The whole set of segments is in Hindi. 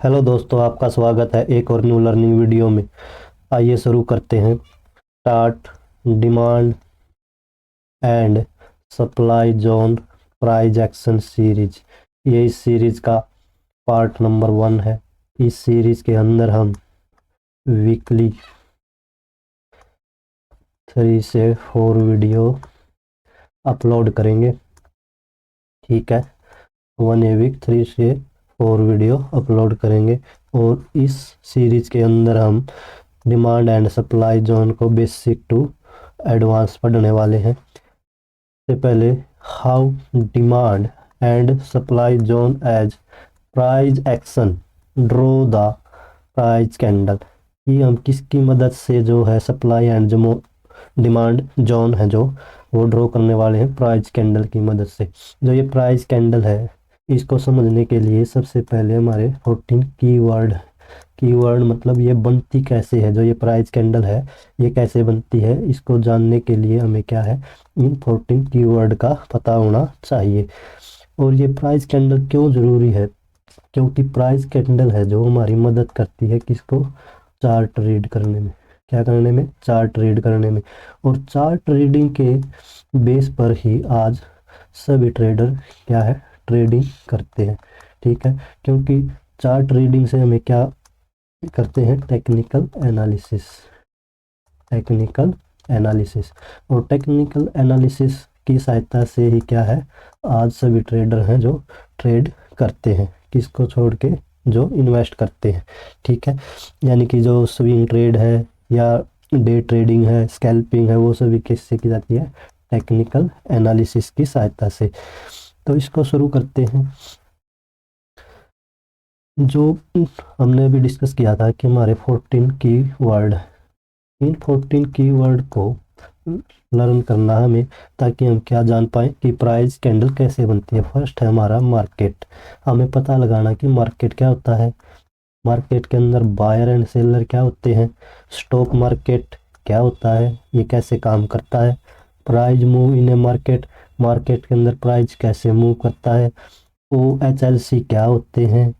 हेलो दोस्तों, आपका स्वागत है एक और न्यू लर्निंग वीडियो में। आइए शुरू करते हैं। Start demand and supply zone price action series. ये इस सीरीज का पार्ट नंबर 1 है। इस सीरीज के अंदर हम वीकली 3 से 4 वीडियो अपलोड करेंगे। ठीक है, 1 ए वीक 3 से 4 वीडियो अपलोड करेंगे। और इस सीरीज के अंदर हम डिमांड एंड सप्लाई जोन को बेसिक टू एडवांस पढ़ने वाले हैं। सबसे पहले how demand and supply zone as price action draw the price candle. कि हम किसकी मदद से जो है सप्लाई एंड जो डिमांड जोन है जो वो ड्रॉ करने वाले हैं प्राइस कैंडल की मदद से। जो ये प्राइस कैंडल है इसको समझने के लिए सबसे पहले हमारे 14 कीवर्ड मतलब ये बनती कैसे है, जो ये प्राइस कैंडल है ये कैसे बनती है, इसको जानने के लिए हमें क्या है, इन 14 कीवर्ड का पता होना चाहिए। और ये प्राइस कैंडल क्यों ज़रूरी है? क्योंकि प्राइस कैंडल है जो हमारी मदद करती है किसको, चार्ट रीड करने में। क्या करने में? चार्ट रीड करने में। और चार्ट रीडिंग के बेस पर ही आज सभी ट्रेडर क्या है, ट्रेडिंग करते हैं। ठीक है, क्योंकि चार्ट रीडिंग से हमें क्या करते हैं, टेक्निकल एनालिसिस। और टेक्निकल एनालिसिस की सहायता से ही क्या है, आज सभी ट्रेडर हैं जो ट्रेड करते हैं, किसको छोड़ के, जो इन्वेस्ट करते हैं। ठीक है, यानी कि जो स्विंग ट्रेड है या डे ट्रेडिंग है, स्कैल्पिंग है, वो सभी किससे की जाती है, टेक्निकल एनालिसिस की सहायता से। तो इसको शुरू करते हैं। जो हमने अभी डिस्कस किया था कि हमारे 14 कीवर्ड, इन 14 कीवर्ड को लर्न करना हमें, ताकि हम क्या जान पाए कि प्राइस कैंडल कैसे बनती है। फर्स्ट है हमारा मार्केट। हमें पता लगाना कि मार्केट क्या होता है। मार्केट के अंदर बायर एंड सेलर क्या होते हैं। स्टॉक मार्केट क्या होता है, ये कैसे काम करता है। Price move in A market, market के अंदर प्राइस कैसे मूव करता है। OHLC क्या होते हैं।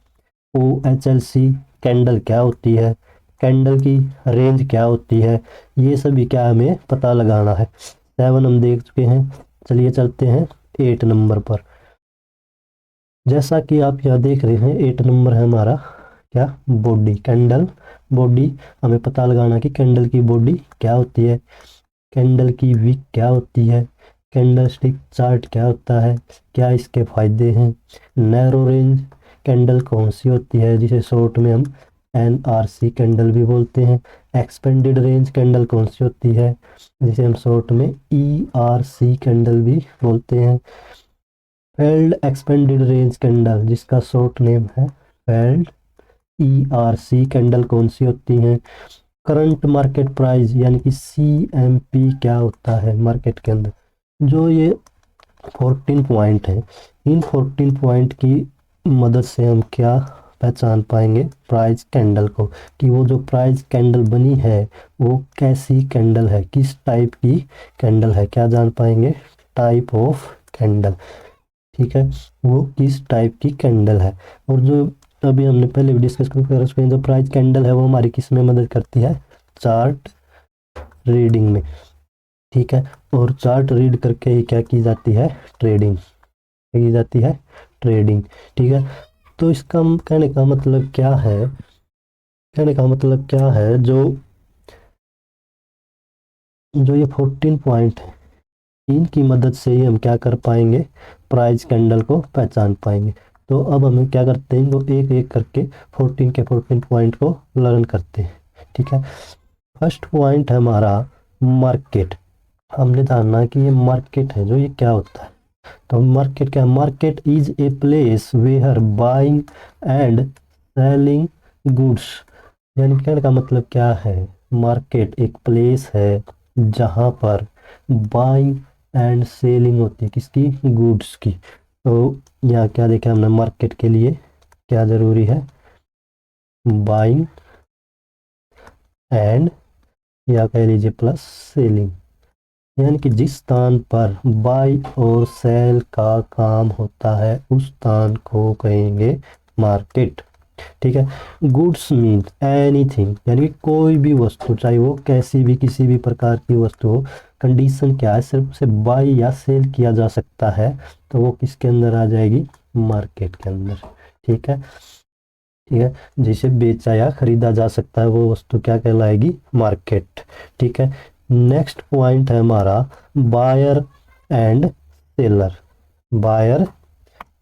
OHLC कैंडल क्या होती है, कैंडल की रेंज क्या होती है, ये सभी क्या हमें पता लगाना है। 7 हम देख चुके हैं, चलिए चलते हैं 8 नंबर पर। जैसा कि आप यहाँ देख रहे हैं 8 नंबर है हमारा क्या, बॉडी, कैंडल बॉडी। हमें पता लगाना कि कैंडल की बॉडी क्या होती है, कैंडल की विक क्या होती है, कैंडल स्टिक चार्ट क्या होता है, क्या इसके फायदे हैं। नैरो रेंज कैंडल कौन सी होती है, जिसे शॉर्ट में हम NRC कैंडल भी बोलते हैं। एक्सपेंडेड रेंज कैंडल कौन सी होती है, जिसे हम शॉर्ट में ERC कैंडल भी बोलते हैं। फेल्ड एक्सपेंडेड रेंज कैंडल जिसका शॉर्ट नेम है फेल्ड ERC कैंडल कौन सी होती हैं। करंट मार्केट प्राइस यानी कि CMP क्या होता है मार्केट के अंदर। जो ये 14 पॉइंट हैं, इन 14 पॉइंट की मदद से हम क्या पहचान पाएंगे प्राइस कैंडल को, कि वो जो प्राइस कैंडल बनी है वो कैसी कैंडल है, किस टाइप की कैंडल है। क्या जान पाएंगे, टाइप ऑफ कैंडल। ठीक है, वो किस टाइप की कैंडल है। और जो अभी हमने पहले भी डिस्कस कर चुके हैं, जो प्राइस कैंडल है वो हमारी किस में मदद करती है, चार्ट रीडिंग में। ठीक है, और चार्ट रीड करके ही क्या की जाती है, ट्रेडिंग की जाती है, ट्रेडिंग। ठीक है, तो इसका कहने का मतलब क्या है, कहने का मतलब क्या है, जो जो ये 14 पॉइंट है इनकी मदद से ही हम क्या कर पाएंगे, प्राइस कैंडल को पहचान पाएंगे। तो अब हमें क्या करते हैं, वो एक एक करके 14 के 14 पॉइंट को लर्न करते हैं। ठीक है, फर्स्ट पॉइंट है हमारा मार्केट। हमने जानना है कि ये मार्केट है जो ये क्या होता है। तो मार्केट क्या है, market is a place where buying and selling goods. यानी कहने का मतलब क्या है, मार्केट एक प्लेस है जहाँ पर बाइंग एंड सेलिंग होती है, किसकी, गुड्स की। तो यहाँ क्या देखा हमने, मार्केट के लिए क्या जरूरी है, बाइंग एंड या कह लीजिए प्लस सेलिंग। यानी कि जिस स्थान पर बाई और सेल का काम होता है उस स्थान को कहेंगे मार्केट। ठीक है। गुड्स मीन एनीथिंग, यानी कि कोई भी वस्तु, चाहे वो कैसी भी किसी भी प्रकार की वस्तु हो, कंडीशन क्या है, सिर्फ उसे बाय या सेल किया जा सकता है, तो वो किसके अंदर आ जाएगी, मार्केट के अंदर। ठीक है, ठीक है, जिसे बेचा या खरीदा जा सकता है वो वस्तु क्या कहलाएगी, मार्केट। ठीक है। नेक्स्ट पॉइंट है हमारा buyer and seller. Buyer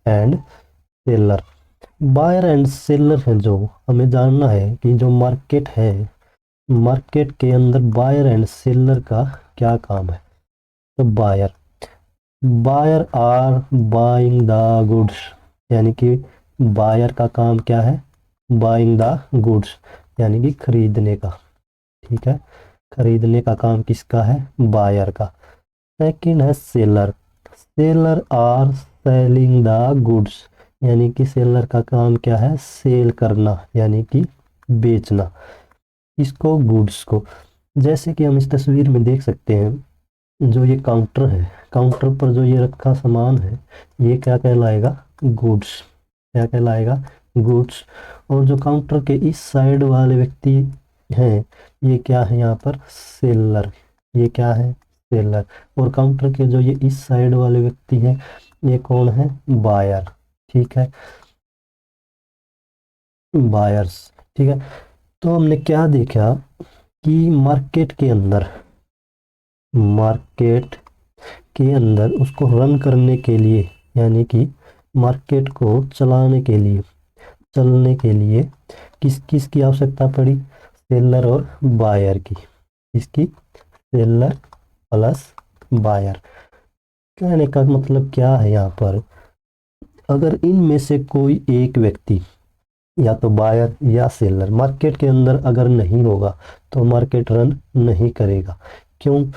and seller, buyer and seller है जो हमें जानना है कि जो मार्केट है, मार्केट के अंदर बायर एंड सेलर का क्या काम है। तो buyer, buyer are buying the goods, यानी कि बायर का काम क्या है, बाइंग द गुड्स, यानी कि खरीदने का। ठीक है, खरीदने का काम किसका है, बायर का। सेकंड है seller, seller are selling the goods, यानी कि सेलर का काम क्या है, सेल करना, यानी कि बेचना इसको, गुड्स को। जैसे कि हम इस तस्वीर में देख सकते हैं, जो ये काउंटर है, काउंटर पर जो ये रखा सामान है, ये क्या कहलाएगा, गुड्स। क्या कहलाएगा, गुड्स। और जो काउंटर के इस साइड वाले व्यक्ति हैं, ये क्या है यहाँ पर, सेलर। ये क्या है, सेलर। और काउंटर के जो ये इस साइड वाले व्यक्ति हैं, ये कौन है, बायर। ठीक है, बायर्स। ठीक है, तो हमने क्या देखा कि मार्केट के अंदर, मार्केट के अंदर उसको रन करने के लिए, यानी कि मार्केट को चलाने के लिए, चलने के लिए किस किस की आवश्यकता पड़ी, सेलर और बायर की। इसकी सेलर प्लस बायर। कहने का मतलब क्या है यहाँ पर, अगर इनमें से कोई एक व्यक्ति, या तो बायर या सेलर, मार्केट के अंदर अगर नहीं होगा तो मार्केट रन नहीं करेगा। क्यों,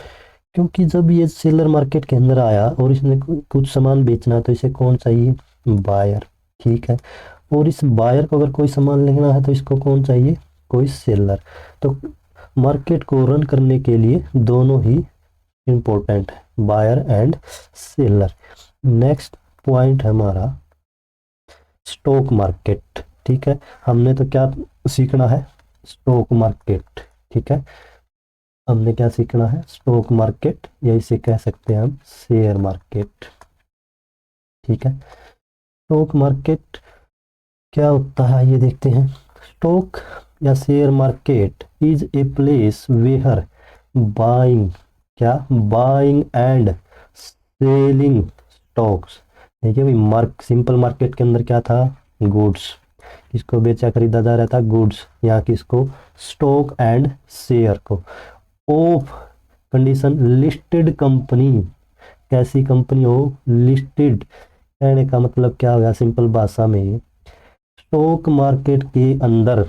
क्योंकि जब ये सेलर मार्केट के अंदर आया और इसने कुछ सामान बेचना, तो इसे कौन चाहिए, बायर। ठीक है, और इस बायर को अगर कोई सामान लेना है तो इसको कौन चाहिए, कोई सेलर। तो मार्केट को रन करने के लिए दोनों ही इम्पोर्टेंट है, buyer and seller. Next point है हमारा स्टॉक मार्केट। ठीक है, हमने तो क्या सीखना है, स्टॉक मार्केट। ठीक है, हमने क्या सीखना है, स्टॉक मार्केट, या इसे कह सकते हैं हम शेयर मार्केट। ठीक है, स्टॉक मार्केट क्या होता है ये देखते हैं। स्टॉक या share market is a place where buying, क्या, बाइंग एंड सेलिंग स्टॉक्स। देखिए भाई, सिंपल मार्केट के अंदर क्या था, गुड्स, किसको बेचा खरीदा जा रहा था, गुड्स। यहाँ किसको, स्टॉक एंड शेयर को। ऑफ कंडीशन लिस्टेड कंपनी, कैसी कंपनी हो, लिस्टेड। कहने का मतलब क्या होगा सिंपल भाषा में, स्टॉक मार्केट के अंदर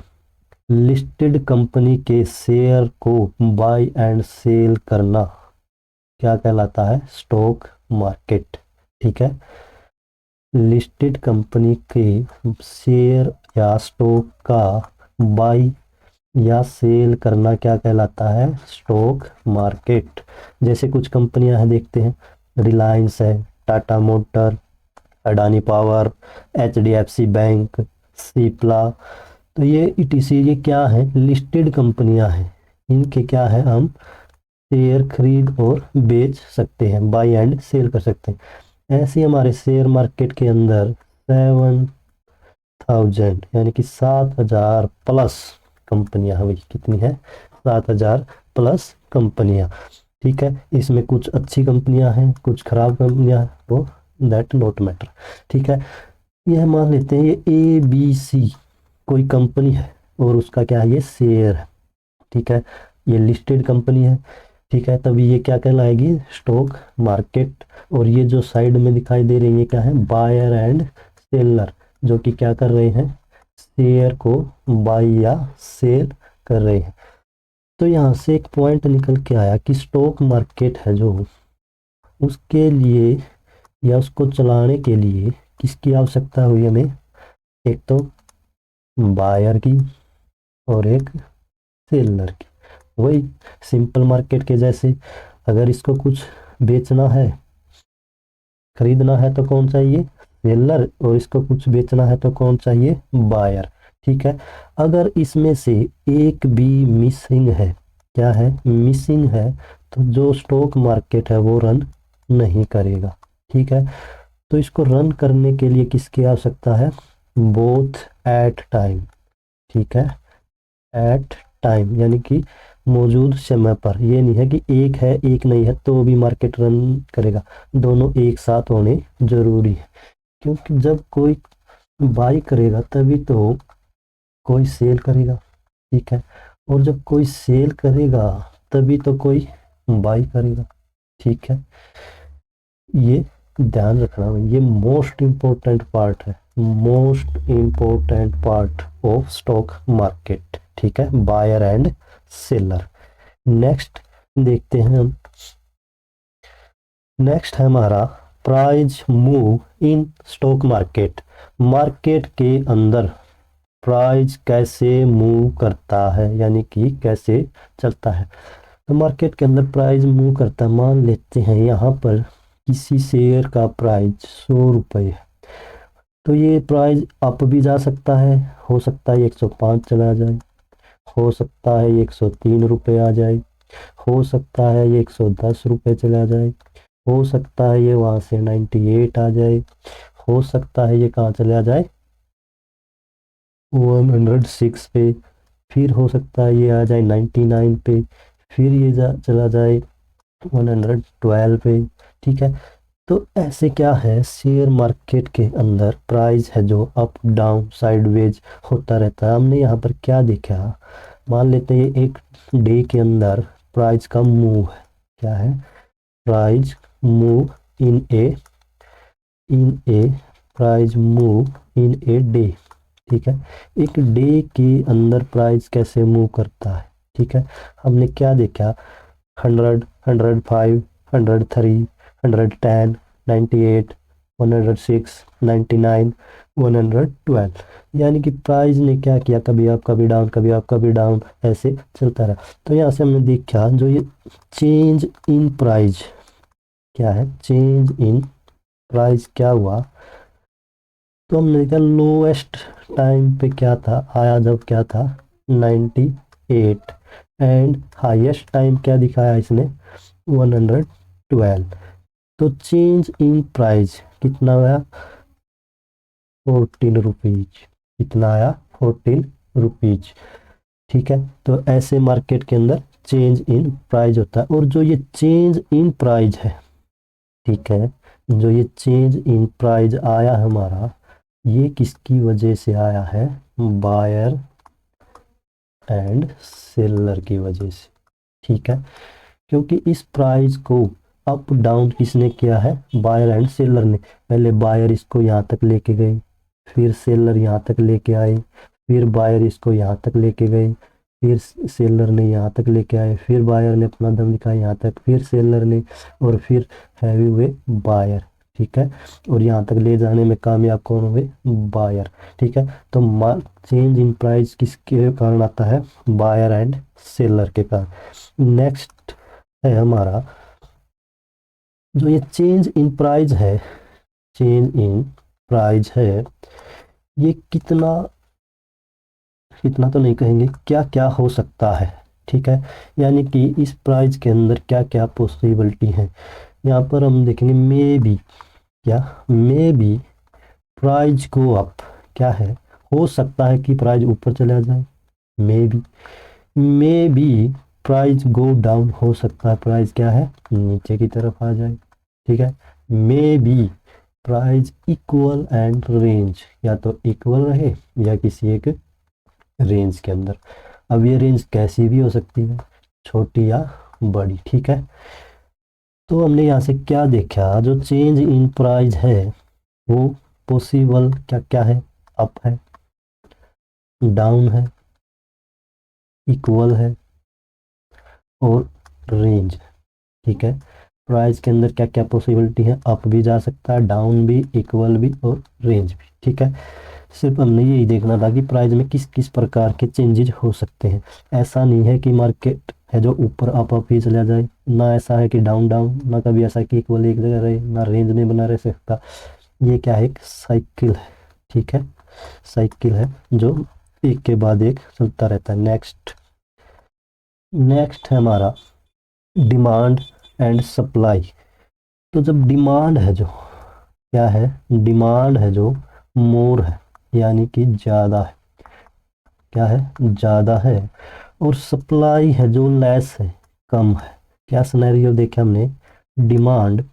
लिस्टेड कंपनी के शेयर को बाय एंड सेल करना क्या कहलाता है, स्टॉक मार्केट। ठीक है, लिस्टेड कंपनी के शेयर या स्टॉक का बाय या सेल करना क्या कहलाता है, स्टॉक मार्केट। जैसे कुछ कंपनियां हैं देखते हैं, रिलायंस है, Tata motor, Adani power, HDFC bank, Cipla, तो ये ईटीसी, ये क्या है, लिस्टेड कंपनियां हैं। इनके क्या है, हम शेयर खरीद और बेच सकते हैं, बाय एंड सेल कर सकते हैं। ऐसे हमारे शेयर मार्केट के अंदर 7,000 यानी कि 7,000 प्लस कंपनियां हैं। कितनी है, 7,000 प्लस कंपनियां। ठीक है, इसमें कुछ अच्छी कंपनियां हैं, कुछ खराब कंपनियां हैं, वो दैट नॉट मैटर। ठीक है, यह मान लेते हैं ये ABC कोई कंपनी है और उसका क्या है, ये शेयर है। ठीक है, ये लिस्टेड कंपनी है। ठीक है, तभी ये क्या कहलाएगी, स्टॉक मार्केट। और ये जो साइड में दिखाई दे रही है क्या है, बायर एंड सेलर, जो कि क्या कर रहे हैं, शेयर को बाय या सेल कर रहे हैं। तो यहाँ से एक पॉइंट निकल के आया कि स्टॉक मार्केट है जो, उसके लिए या उसको चलाने के लिए किसकी आवश्यकता हुई हमें, एक तो बायर की और एक सेलर की। वही सिंपल मार्केट के जैसे, अगर इसको कुछ बेचना है, खरीदना है तो कौन चाहिए, सेलर, और इसको कुछ बेचना है तो कौन चाहिए, बायर। ठीक है। अगर इसमें से एक भी मिसिंग है, क्या है, मिसिंग है, तो जो स्टॉक मार्केट है वो रन नहीं करेगा। ठीक है। तो इसको रन करने के लिए किसकी आवश्यकता है, बोथ एट टाइम। ठीक है, एट टाइम यानी कि मौजूद समय पर। ये नहीं है कि एक है एक नहीं है तो भी मार्केट रन करेगा, दोनों एक साथ होने जरूरी है। क्योंकि जब कोई बाई करेगा तभी तो कोई सेल करेगा। ठीक है। और जब कोई सेल करेगा तभी तो कोई बाई करेगा। ठीक है। ये ध्यान रखना, ये मोस्ट इम्पोर्टेंट पार्ट है, most important part of stock market. ठीक है, बायर एंड सेलर। नेक्स्ट देखते हैं हम, नेक्स्ट है हमारा price move in stock market. Market के अंदर प्राइस कैसे मूव करता है, यानी कि कैसे चलता है। तो मार्केट के अंदर प्राइस मूव करता है, मान लेते हैं यहाँ पर किसी शेयर का प्राइस 100 रुपये है, तो ये प्राइस अप भी जा सकता है, हो सकता है 105 चला जाए, हो सकता है 103 रुपये आ जाए, हो सकता है ये 110 रुपये चला जाए, हो सकता है ये वहाँ से 98 आ जाए, हो सकता है ये कहाँ चला जाए 106 पे, फिर हो सकता है ये आ जाए 99 पे, फिर ये चला जाए 112 पे। ठीक है। तो ऐसे क्या है, शेयर मार्केट के अंदर प्राइस है जो अप डाउन साइडवेज होता रहता है। हमने यहाँ पर क्या देखा, मान लेते हैं ये एक डे के अंदर प्राइस का मूव है, क्या है, price move in A price move in a day. ठीक है। एक डे के अंदर प्राइस कैसे मूव करता है। ठीक है। हमने क्या देखा, 100, 105, 103, 110, 98, 106, 99, 112, यानी कि प्राइस ने क्या किया, कभी अप कभी डाउन, कभी अप कभी डाउन, ऐसे चलता रहा। तो यहाँ से हमने देखा जो ये चेंज इन प्राइस, क्या है, चेंज इन प्राइस क्या हुआ, तो हमने देखा लोएस्ट टाइम पे क्या था, आया जब क्या था 98, एंड हाईएस्ट टाइम क्या दिखाया इसने 112। तो चेंज इन प्राइस कितना आया 14 रुपीज, कितना आया 14 रुपीज। ठीक है। तो ऐसे मार्केट के अंदर चेंज इन प्राइस होता है। और जो ये चेंज इन प्राइस है, ठीक है, जो ये चेंज इन प्राइस आया हमारा, ये किसकी वजह से आया है, बायर एंड सेलर की वजह से। ठीक है। क्योंकि इस प्राइस को अप डाउन किसने किया है, बायर एंड सेलर ने। पहले बायर इसको यहाँ तक लेके गए, फिर सेलर यहाँ तक लेके आए, फिर बायर इसको यहाँ तक लेके गए, फिर सेलर ने यहाँ तक लेके आए, फिर बायर ने अपना दम दिखाया यहाँ तक, फिर सेलर ने, और फिर हैवी हुए बायर। ठीक है। और यहाँ तक ले जाने में कामयाब कौन हुए, बायर। ठीक है। तो चेंज इन प्राइस किसके कारण आता है, बायर एंड सेलर के कारण। नेक्स्ट है हमारा जो ये चेंज इन प्राइस है, चेंज इन प्राइस है, ये कितना, इतना तो नहीं कहेंगे, क्या क्या हो सकता है। ठीक है। यानी कि इस प्राइस के अंदर क्या क्या पॉसिबिलिटी है, यहाँ पर हम देखेंगे मे बी, क्या, may be price go up, क्या है, हो सकता है कि प्राइस ऊपर चला जाए, may be price go down, हो सकता है प्राइस क्या है, नीचे की तरफ आ जाए। ठीक है। May be price equal and range, या तो इक्वल रहे या किसी एक रेंज के अंदर। अब ये रेंज कैसी भी हो सकती है, छोटी या बड़ी। ठीक है। तो हमने यहाँ से क्या देखा, जो चेंज इन प्राइस है वो पॉसिबल क्या क्या है, अप है, डाउन है, इक्वल है, और रेंज। ठीक है। प्राइस के अंदर क्या क्या पॉसिबिलिटी है, अप भी जा सकता है, डाउन भी, इक्वल भी, और रेंज भी। ठीक है। सिर्फ हमने यही देखना था कि प्राइस में किस किस प्रकार के चेंजेज हो सकते हैं। ऐसा नहीं है कि मार्केट है जो ऊपर अप ही चला जाए, ना ऐसा है कि डाउन डाउन, ना कभी ऐसा कि इक्वल एक जगह रहे, ना रेंज में बना रह सकता। ये क्या है, एक साइकिल है। ठीक है। साइकिल है जो एक के बाद एक चलता रहता है। नेक्स्ट है हमारा डिमांड एंड सप्लाई। तो जब डिमांड है जो क्या है, डिमांड है जो मोर है, यानी कि ज़्यादा है, क्या है, ज़्यादा है, और सप्लाई है जो लेस है, कम है। क्या सिनेरियो देखे हमने, डिमांड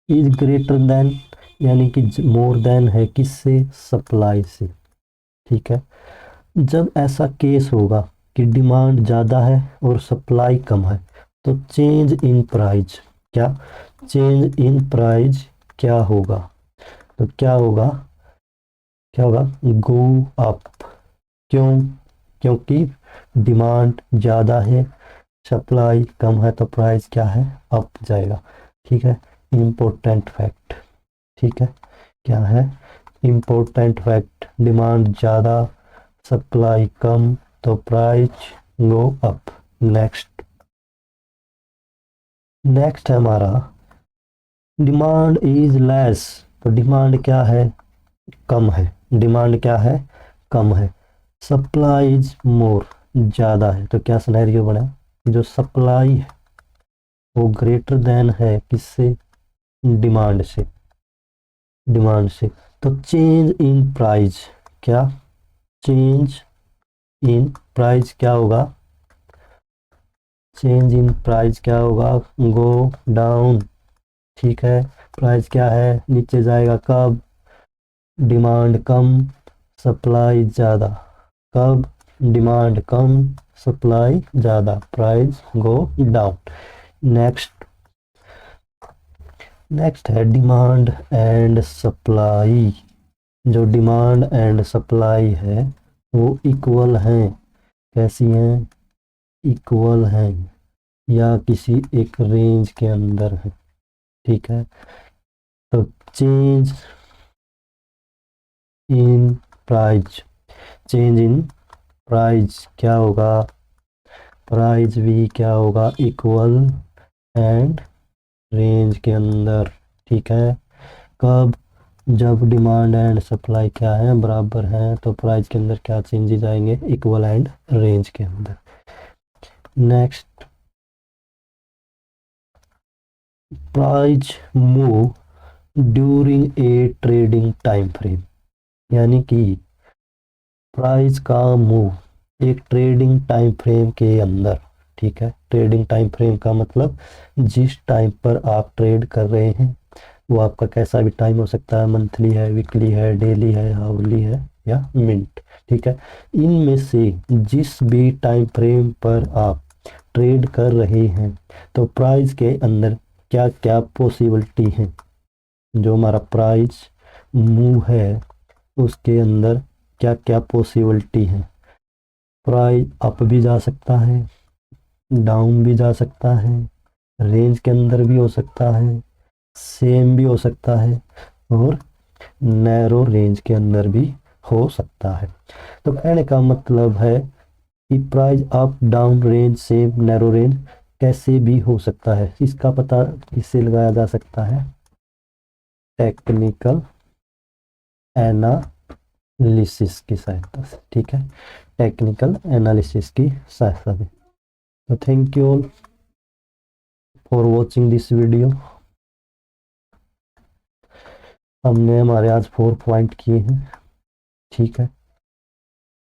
इज ग्रेटर देन, यानी कि मोर देन है किससे, सप्लाई से। ठीक है, जब ऐसा केस होगा कि डिमांड ज़्यादा है और सप्लाई कम है, तो चेंज इन प्राइस, क्या, चेंज इन प्राइस क्या होगा, तो क्या होगा, क्या होगा, गो अप। क्यों, क्योंकि डिमांड ज़्यादा है, सप्लाई कम है, तो प्राइस क्या है, अप जाएगा। ठीक है, इम्पोर्टेंट फैक्ट। ठीक है, क्या है, इम्पोर्टेंट फैक्ट, डिमांड ज़्यादा, सप्लाई कम, तो प्राइस गो अप। नेक्स्ट है हमारा डिमांड इज लेस। तो डिमांड क्या है, कम है, डिमांड क्या है, कम है। सप्लाई इज मोर, ज़्यादा है। तो क्या सिनेरियो बना, जो सप्लाई है वो ग्रेटर देन है किससे, डिमांड से, डिमांड से। तो चेंज इन प्राइस, क्या, चेंज इन प्राइस क्या होगा, चेंज इन प्राइस क्या होगा, गो डाउन। ठीक है, प्राइस क्या है, नीचे जाएगा, कब, डिमांड कम, सप्लाई ज़्यादा, कब, डिमांड कम, सप्लाई ज़्यादा, price go down. Next next है डिमांड एंड सप्लाई। जो डिमांड एंड सप्लाई है वो इक्वल हैं, कैसी हैं, इक्वल हैं, या किसी एक रेंज के अंदर है। ठीक है, तो change in price, change in price क्या होगा, प्राइस भी क्या होगा, इक्वल एंड रेंज के अंदर। ठीक है, कब, जब डिमांड एंड सप्लाई क्या है, बराबर हैं, तो प्राइस के अंदर क्या चेंजेस आएंगे, इक्वल एंड रेंज के अंदर। Next, price move during a trading time frame, यानी कि प्राइस का मूव एक ट्रेडिंग टाइम फ्रेम के अंदर। ठीक है, ट्रेडिंग टाइम फ्रेम का मतलब जिस टाइम पर आप ट्रेड कर रहे हैं वो आपका कैसा भी टाइम हो सकता है, मंथली है, वीकली है, डेली है, हावरली है, या मिनट। ठीक है, इनमें से जिस भी टाइम फ्रेम पर आप ट्रेड कर रहे हैं, तो प्राइस के अंदर क्या क्या पॉसिबिलिटी है, जो हमारा प्राइस मूव है उसके अंदर क्या क्या पॉसिबिलिटी है। प्राइस अप भी जा सकता है, डाउन भी जा सकता है, रेंज के अंदर भी हो सकता है, सेम भी हो सकता है, और नैरो रेंज के अंदर भी हो सकता है। तो कहने का मतलब है कि price up, down, range, same, narrow range कैसे भी हो सकता है। इसका पता किससे लगाया जा सकता है, टेक्निकल एनालिसिस की सहायता से। ठीक है, टेक्निकल एनालिसिस की सहायता से। तो thank you all for watching this video. हमने हमारे आज 4 पॉइंट किए हैं। ठीक है,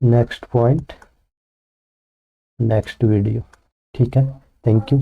नेक्स्ट पॉइंट नेक्स्ट वीडियो। ठीक है, थैंक यू।